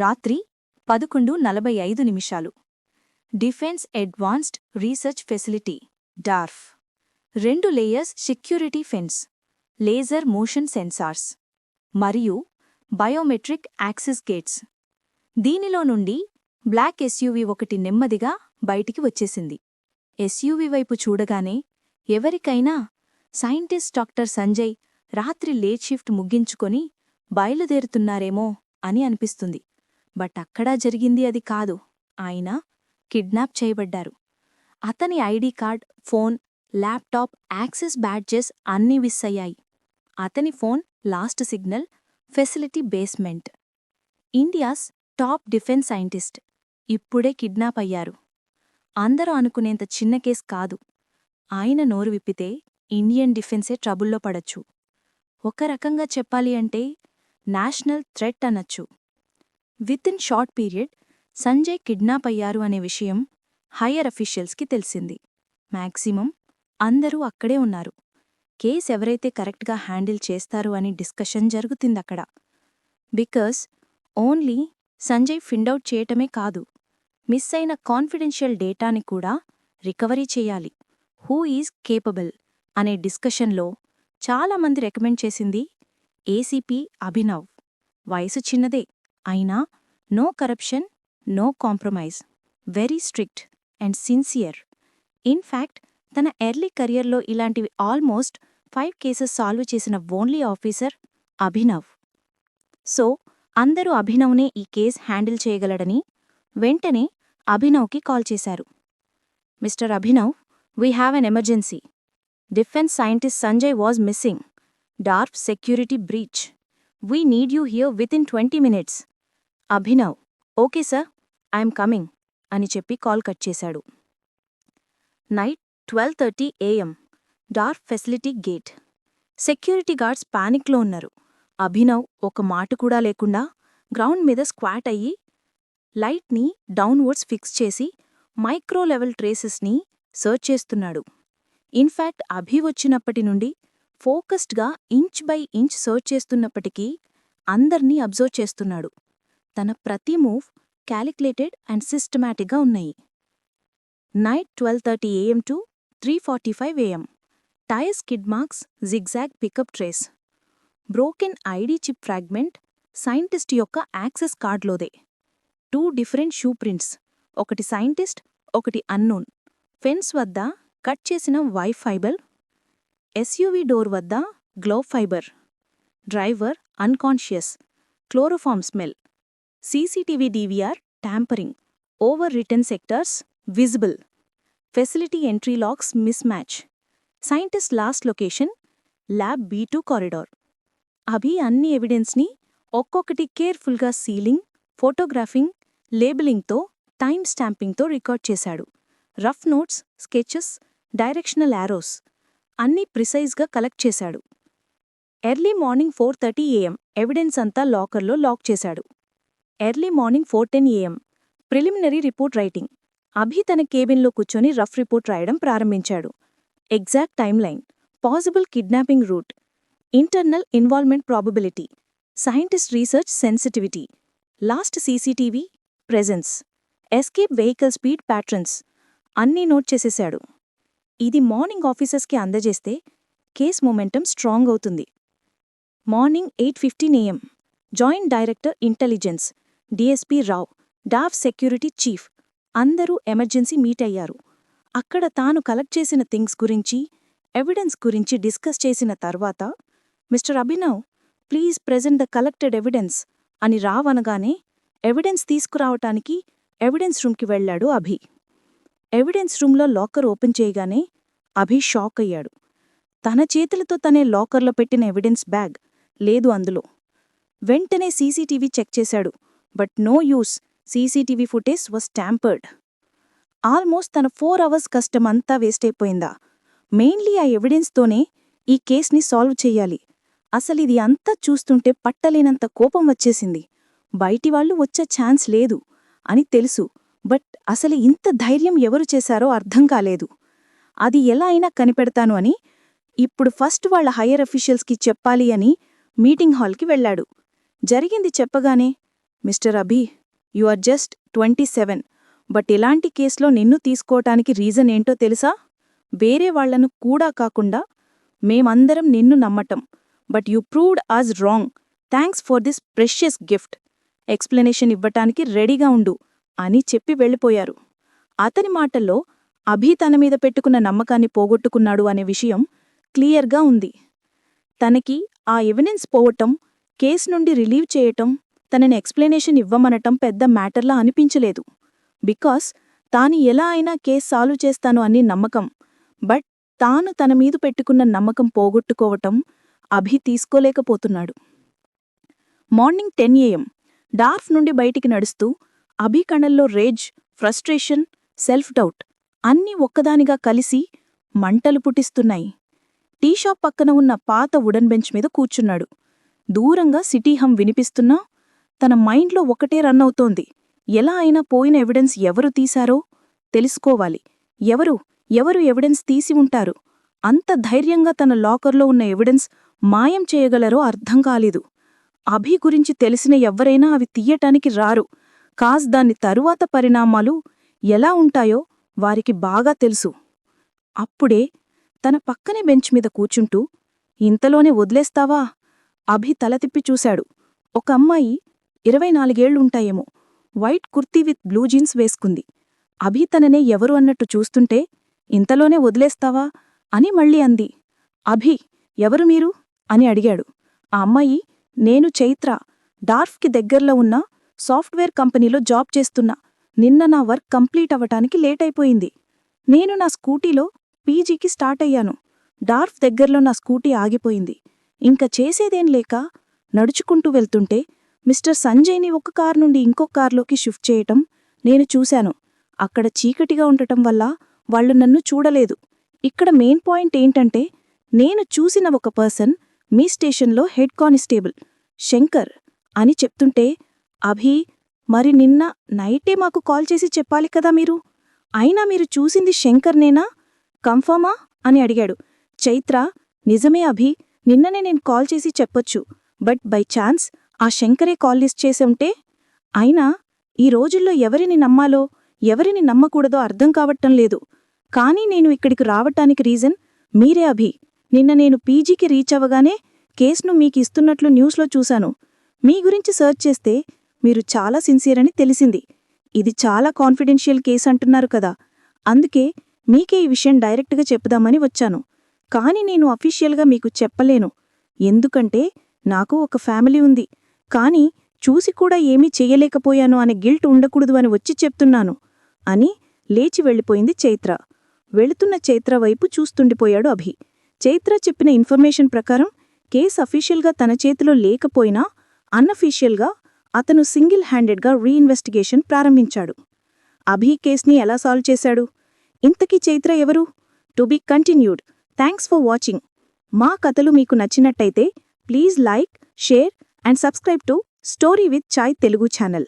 రాత్రి 11:45 defence advanced research facility dwarf 2 layers security fence, laser motion sensors మరియు biometric access gates. దీనిలో నుండి black SUV ఒకటి నెమ్మదిగా బయటికి వచ్చేసింది. ఎస్యూవీ వైపు చూడగానే ఎవరికైనా సైంటిస్ట్ డాక్టర్ సంజయ్ రాత్రి లేట్ షిఫ్ట్ ముగించుకొని బయలుదేరుతున్నారేమో అని అనిపిస్తుంది. బట్ అక్కడా జరిగింది అది కాదు. ఆయన కిడ్నాప్ చేయబడ్డారు. అతని ID card, phone, laptop, access badges అన్నీ మిస్ అయ్యాయి. అతని phone last signal facility basement. India's top defence scientist ఇప్పుడే కిడ్నాప్ అయ్యారు. అందరూ అనుకునేంత చిన్న కేస్ కాదు. ఆయన నోరు విప్పితే ఇండియన్ డిఫెన్సే ట్రబుల్లో పడచ్చు. ఒక రకంగా చెప్పాలి అంటే నేషనల్ థ్రెట్ అనొచ్చు. Within short period Sanjay kidnap అయ్యారు అనే విషయం హయ్యర్ అఫీషియల్స్కి తెలిసింది. మ్యాక్సిమం అందరూ అక్కడే ఉన్నారు. కేస్ ఎవరైతే కరెక్ట్గా హ్యాండిల్ చేస్తారు అని డిస్కషన్ జరుగుతుందక్కడ. బికాస్ ఓన్లీ సంజయ్ ఫిండౌట్ చేయటమే కాదు, మిస్ అయిన కాన్ఫిడెన్షియల్ డేటాని కూడా రికవరీ చేయాలి. హూ ఈజ్ కేపబుల్ అనే డిస్కషన్లో చాలామంది రికమెండ్ చేసింది ఏసీపీ అభినవ్. వయసు చిన్నదే అయినా no corruption, no compromise, very strict and sincere. In fact తన ఎర్లీ కెరియర్లో ఇలాంటివి ఆల్మోస్ట్ 5 కేసెస్ సాల్వ్ చేసిన ఓన్లీ ఆఫీసర్ అభినవ్. సో అందరూ అభినవ్నే ఈ కేస్ హ్యాండిల్ చేయగలడని వెంటనే అభినవ్కి కాల్ చేశారు. Mister Abhinav, we have an emergency. Defence scientist Sanjay was missing. డార్ఫ్ security breach. We need you here within 20 minutes. Abhinav, okay sir, I'm coming అని చెప్పి కాల్ కట్ చేశాడు. Night 12:30 AM. Dwarf facility gate. Security guards పానిక్లో ఉన్నారు. అభినవ్ ఒక మాట కూడా లేకుండా గ్రౌండ్ మీద స్క్వాట్ అయ్యి లైట్ని డౌన్వర్డ్స్ ఫిక్స్ చేసి మైక్రో లెవెల్ ట్రేసెస్ని సర్చ్ చేస్తున్నాడు. ఇన్ఫ్యాక్ట్ అభి వచ్చినప్పటి నుండి ఫోకస్డ్గా ఇంచ్ బై ఇంచ్ సర్చ్ చేస్తున్నప్పటికీ అందర్నీ అబ్జర్వ్ చేస్తున్నాడు. తన ప్రతి మూవ్ క్యాలిక్యులేటెడ్ అండ్ సిస్టమాటిక్గా ఉన్నాయి. Night 12:30 AM to 3:45 AM. Tyre skid marks, zigzag pickup trace. Broken ID chip fragment scientist యొక్క యాక్సెస్ కార్డ్లోదే. 2 డిఫరెంట్ షూ ప్రింట్స్, ఒకటి సైంటిస్ట్, ఒకటి అన్నోన్. ఫెన్స్ వద్ద కట్ చేసిన వైర్ ఫైబర్. ఎస్యూవీ డోర్ వద్ద glove fibre. Driver unconscious, chloroform smell. CCTV DVR tampering, over return sectors visible. Facility entry locks mismatch. Scientist last location lab B2 corridor. Abhi అన్ని ఎవిడెన్స్ని ఒక్కొక్కటి కేర్ఫుల్గా ceiling, photographing, లేబులింగ్తో, time స్టాంపింగ్తో record చేశాడు. Rough notes, sketches, directional arrows అన్నీ ప్రిసైజ్గా collect చేశాడు. ఎర్లీ మార్నింగ్ 4:30 AM ఎవిడెన్స్ అంతా లాకర్లో లాక్ చేశాడు. Early morning 4:10 AM preliminary report writing. Abhi తన కేబిన్లో కూర్చొని రఫ్ రిపోర్ట్ రాయడం ప్రారంభించాడు. Exact timeline, possible kidnapping route, internal involvement probability, scientist research sensitivity, last CCTV presence, escape vehicle speed patterns అన్నీ note చేసేశాడు. ఇది మార్నింగ్ ఆఫీసర్స్కి అందజేస్తే కేస్ మొమెంటం స్ట్రాంగ్ అవుతుంది. Morning 8:15 AM joint director intelligence DSP Rao, dwarf security chief అందరూ emergency meet అయ్యారు. అక్కడ తాను కలెక్ట్ చేసిన థింగ్స్ గురించి, ఎవిడెన్స్ గురించి డిస్కస్ చేసిన తర్వాత mister Abhinav, please present the collected evidence అని రావ్ అనగానే ఎవిడెన్స్ తీసుకురావటానికి ఎవిడెన్స్ రూమ్కి వెళ్లాడు అభి. ఎవిడెన్స్ రూమ్లో లాకర్ ఓపెన్ చేయగానే అభి షాక్ అయ్యాడు. తన చేతులతో తనే లాకర్లో పెట్టిన ఎవిడెన్స్ బ్యాగ్ లేదు అందులో. వెంటనే సీసీటీవీ చెక్ చేశాడు. But no use, CCTV footage was tampered. Almost తన 4 hours కష్టం అంతా వేస్ట్ అయిపోయిందా? మెయిన్లీ ఆ ఎవిడెన్స్తోనే ఈ కేస్ని సాల్వ్ చెయ్యాలి. అసలిది అంతా చూస్తుంటే పట్టలేనంత కోపం వచ్చేసింది. బయటివాళ్లు వచ్చే ఛాన్స్ లేదు అని తెలుసు. బట్ అసలు ఇంత ధైర్యం ఎవరు చేశారో అర్థం కాలేదు. అది ఎలా అయినా కనిపెడతాను అని ఇప్పుడు ఫస్ట్ వాళ్ల హయ్యర్ అఫీషియల్స్కి చెప్పాలి అని మీటింగ్ హాల్కి వెళ్లాడు. జరిగింది చెప్పగానే mister Abhi, you are just 27, but ఇలాంటి కేసులో నిన్ను తీసుకోవటానికి రీజన్ ఏంటో తెలుసా? వేరే వాళ్లను కూడా కాకుండా మేమందరం నిన్ను నమ్మటం. But you proved us wrong. Thanks for this precious gift. Explanation ఇవ్వటానికి రెడీగా ఉండు అని చెప్పి వెళ్ళిపోయారు. అతని మాటల్లో అభి తన మీద పెట్టుకున్న నమ్మకాన్ని పోగొట్టుకున్నాడు అనే విషయం క్లియర్గా ఉంది. తనకి ఆ ఎవిడెన్స్ పోవటం, కేస్ నుండి రిలీవ్ చేయటం, తనని ఎక్స్ప్లెనేషన్ ఇవ్వమనటం పెద్ద మ్యాటర్లా అనిపించలేదు. బికాస్ తాను ఎలా అయినా కేస్ సాల్వ్ చేస్తాను అని నమ్మకం. బట్ తాను తన మీద పెట్టుకున్న నమ్మకం పోగొట్టుకోవటం అభి తీసుకోలేకపోతున్నాడు. మార్నింగ్ 10 AM డార్ఫ్ నుండి బయటికి నడుస్తూ అభి కణల్లో రేజ్, ఫ్రస్ట్రేషన్, సెల్ఫ్ డౌట్ అన్నీ ఒక్కదానిగా కలిసి మంటలు పుట్టిస్తున్నాయి. టీషాప్ పక్కన ఉన్న పాత వుడెన్ బెంచ్ మీద కూర్చున్నాడు. దూరంగా సిటీ హమ్ వినిపిస్తున్నా తన మైండ్లో ఒకటే రన్ అవుతోంది. ఎలా అయినా పోయిన ఎవిడెన్స్ ఎవరు తీశారో తెలుసుకోవాలి. ఎవరు ఎవిడెన్స్ తీసి ఉంటారు? అంత ధైర్యంగా తన లాకర్లో ఉన్న ఎవిడెన్స్ మాయం చేయగలరో అర్థం కాలేదు. అభి గురించి తెలిసిన ఎవ్వరైనా అవి తీయటానికి రారు. కాజ్ దాని తరువాత పరిణామాలు ఎలా ఉంటాయో వారికి బాగా తెలుసు. అప్పుడే తన పక్కనే బెంచ్ మీద కూర్చుంటూ, ఇంతలోనే వదిలేస్తావా? అభి తల తిప్పి చూశాడు. ఒక అమ్మాయి 24 ఏళ్లుంటాయేమో, white kurti with blue jeans వేసుకుంది. అభి తననే ఎవరు అన్నట్టు చూస్తుంటే, ఇంతలోనే వదిలేస్తావా అని మళ్ళీ అంది. అభి, ఎవరు మీరు అని అడిగాడు. ఆ అమ్మాయి, నేను చైత్ర, డార్ఫ్కి దగ్గర్లో ఉన్న సాఫ్ట్వేర్ కంపెనీలో జాబ్ చేస్తున్నా. నిన్న నా వర్క్ కంప్లీట్ అవ్వటానికి లేట్ అయిపోయింది. నేను నా స్కూటీలో పీజీకి స్టార్ట్ అయ్యాను. డార్ఫ్ దగ్గర్లో నా స్కూటీ ఆగిపోయింది. ఇంక చేసేదేం లేక నడుచుకుంటూ వెళ్తుంటే మిస్టర్ సంజయ్ని ఒక కార్ నుండి ఇంకో కార్లోకి షిఫ్ట్ చేయటం నేను చూశాను. అక్కడ చీకటిగా ఉండటం వల్ల వాళ్లు నన్ను చూడలేదు. ఇక్కడ మెయిన్ పాయింట్ ఏంటంటే, నేను చూసిన ఒక పర్సన్ మీ స్టేషన్లో హెడ్ కానిస్టేబుల్ శంకర్ అని చెప్తుంటే, అభి, మరి నిన్న నైటే మాకు కాల్ చేసి చెప్పాలి కదా మీరు. అయినా మీరు చూసింది శంకర్నేనా? కన్ఫర్మా అని అడిగాడు. చైత్ర, నిజమే అభి, నిన్ననే నేను కాల్ చేసి చెప్పొచ్చు. బట్ బై ఛాన్స్ ఆ శంకరే కాల్ లిస్ట్ చేసి ఉంటే? అయినా ఈ రోజుల్లో ఎవరిని నమ్మాలో ఎవరిని నమ్మకూడదో అర్థం కావటం లేదు. కానీ నేను ఇక్కడికి రావటానికి రీజన్ మీరే అభి. నిన్న నేను పీజీకి రీచ్ అవ్వగానే కేసును మీకు ఇస్తున్నట్లు న్యూస్లో చూశాను. మీ గురించి సర్చ్ చేస్తే మీరు చాలా సిన్సియర్ అని తెలిసింది. ఇది చాలా కాన్ఫిడెన్షియల్ కేసు అంటున్నారు కదా, అందుకే మీకే ఈ విషయం డైరెక్ట్గా చెప్పుదామని వచ్చాను. కానీ నేను అఫీషియల్గా మీకు చెప్పలేను. ఎందుకంటే నాకు ఒక ఫ్యామిలీ ఉంది. కానీ చూసి కూడా ఏమీ చెయ్యలేకపోయాను అనే గిల్ట్ ఉండకూడదు అని వచ్చి చెప్తున్నాను అని లేచి వెళ్ళిపోయింది చైత్ర. వెళుతున్న చైత్ర వైపు చూస్తుండిపోయాడు అభి. చైత్ర చెప్పిన ఇన్ఫర్మేషన్ ప్రకారం కేసు అఫీషియల్గా తన చేతిలో లేకపోయినా అన్అఫీషియల్గా అతను సింగిల్ హ్యాండెడ్గా రీఇన్వెస్టిగేషన్ ప్రారంభించాడు. అభి కేస్ని ఎలా సాల్వ్ చేశాడు? ఇంతకీ చైత్ర ఎవరు? To be continued. Thanks for watching. మా కథలు మీకు నచ్చినట్టయితే please like, share and subscribe to story with chai Telugu channel.